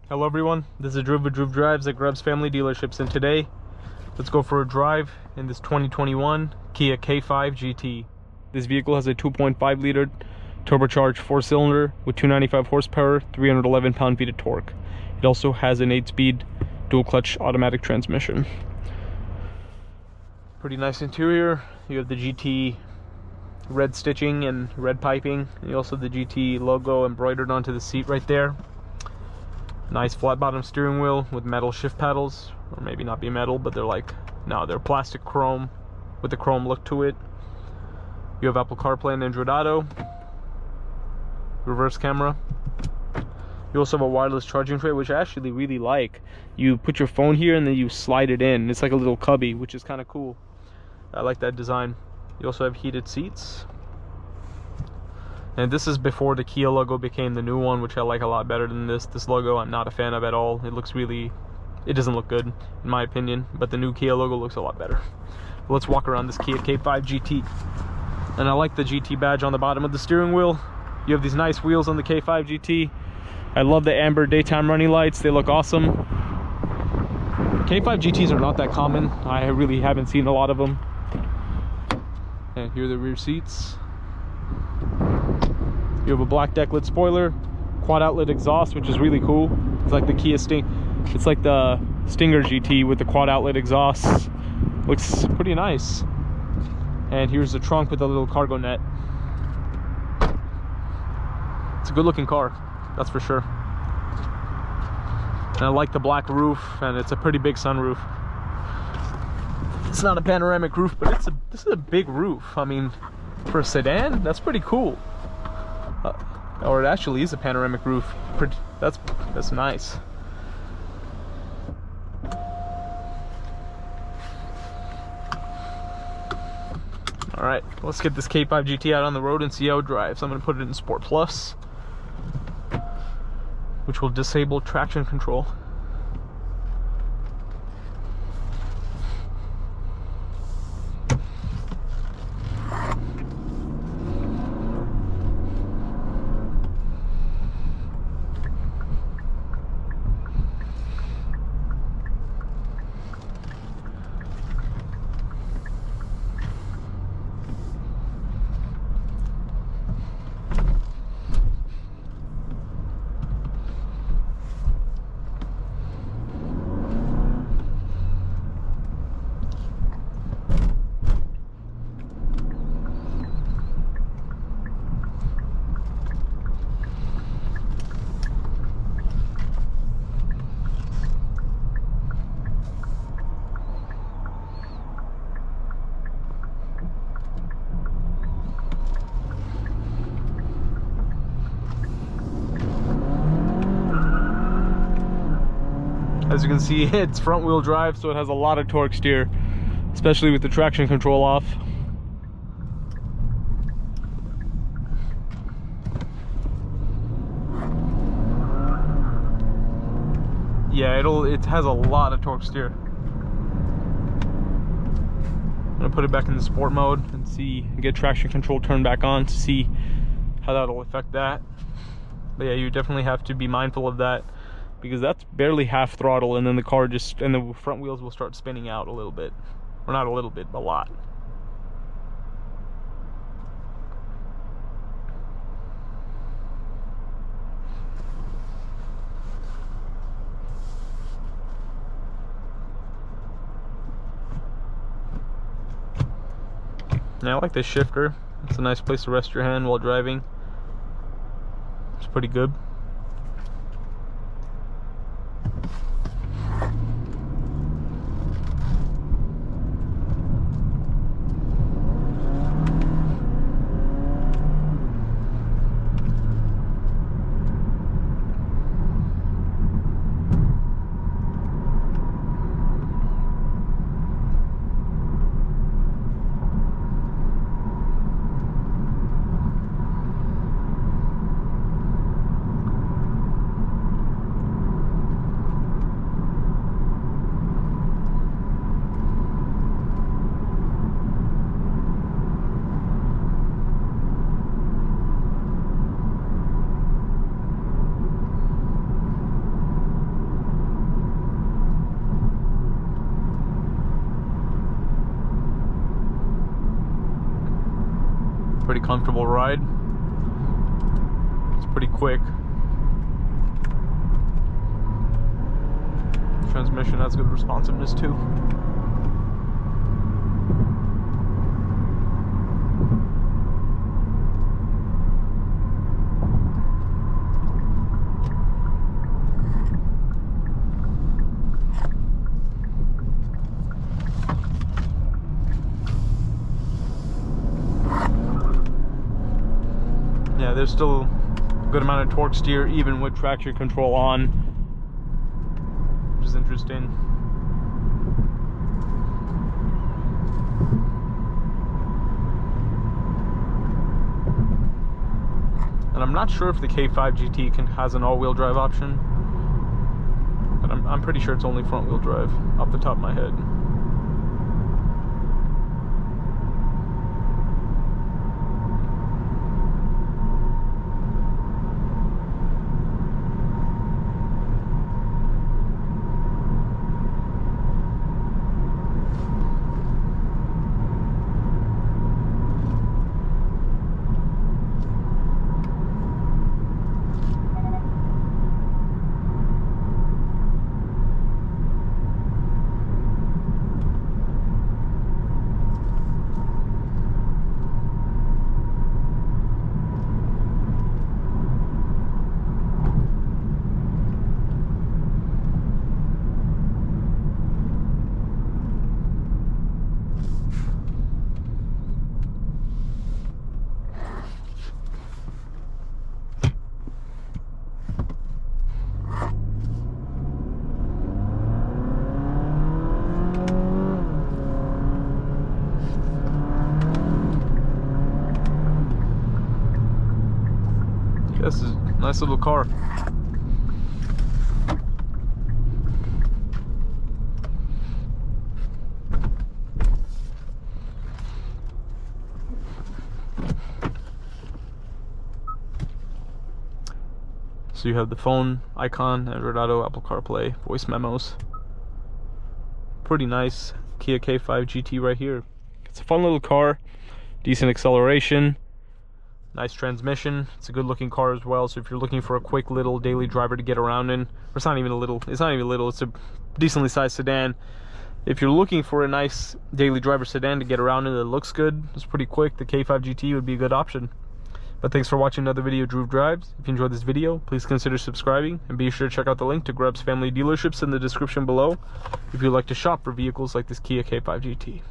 Hello everyone, this is Drew with Drew Drives at Grubbs Family Dealerships, and today let's go for a drive in this 2021 Kia K5 GT. This vehicle has a 2.5 liter turbocharged 4-cylinder with 295 horsepower, 311 pound-feet of torque. It also has an 8-speed dual clutch automatic transmission. Pretty nice interior. You have the GT red stitching and red piping, and you also have the GT logo embroidered onto the seat right there. Nice flat bottom steering wheel with metal shift paddles, or maybe not be metal, but they're plastic chrome with the chrome look to it. You have Apple CarPlay and Android Auto, reverse camera. You also have a wireless charging tray, which I actually really like. You put your phone here and then you slide it in. It's like a little cubby, which is kind of cool. I like that design. You also have heated seats. And this is before the Kia logo became the new one, which I like a lot better than this. This logo I'm not a fan of at all. It doesn't look good, in my opinion, but the new Kia logo looks a lot better. Let's walk around this Kia K5 GT. And I like the GT badge on the bottom of the steering wheel. You have these nice wheels on the K5 GT. I love the amber daytime running lights. They look awesome. K5 GTs are not that common. I really haven't seen a lot of them. And here are the rear seats. You have a black deck lid spoiler, quad outlet exhaust, which is really cool. It's like the it's like the Stinger GT with the quad outlet exhaust. Looks pretty nice. And here's the trunk with a little cargo net. It's a good looking car, that's for sure. And I like the black roof, and it's a pretty big sunroof. It's not a panoramic roof, but this is a big roof. I mean, for a sedan, that's pretty cool. Or it actually is a panoramic roof. That's nice. All right, let's get this K5 GT out on the road and see how it drives. I'm going to put it in Sport Plus, which will disable traction control. As you can see, it's front wheel drive, so it has a lot of torque steer, especially with the traction control off. Yeah, it has a lot of torque steer. I'm gonna put it back in the sport mode and get traction control turned back on to see how that'll affect that. But yeah, you definitely have to be mindful of that, because that's barely half throttle, and then the front wheels will start spinning out a little bit. Or not a little bit, but a lot. Yeah, I like this shifter. It's a nice place to rest your hand while driving. It's pretty good. pretty comfortable ride. It's pretty quick. Transmission has good responsiveness too. Yeah, there's still a good amount of torque steer even with traction control on, which is interesting. And I'm not sure if the K5 GT has an all-wheel drive option, but I'm pretty sure it's only front-wheel drive off the top of my head. This is a nice little car. So you have the phone icon, Android Auto, Apple CarPlay, voice memos. Pretty nice Kia K5 GT right here. It's a fun little car, decent acceleration, nice transmission. It's a good looking car as well, so if you're looking for a quick little daily driver to get around in, or it's not even little, it's a decently sized sedan. If you're looking for a nice daily driver sedan to get around in that looks good, it's pretty quick, the K5 GT would be a good option. But thanks for watching another video of Drew Drives. If you enjoyed this video, please consider subscribing, and be sure to check out the link to Grubb's family dealerships in the description below if you'd like to shop for vehicles like this Kia K5 GT.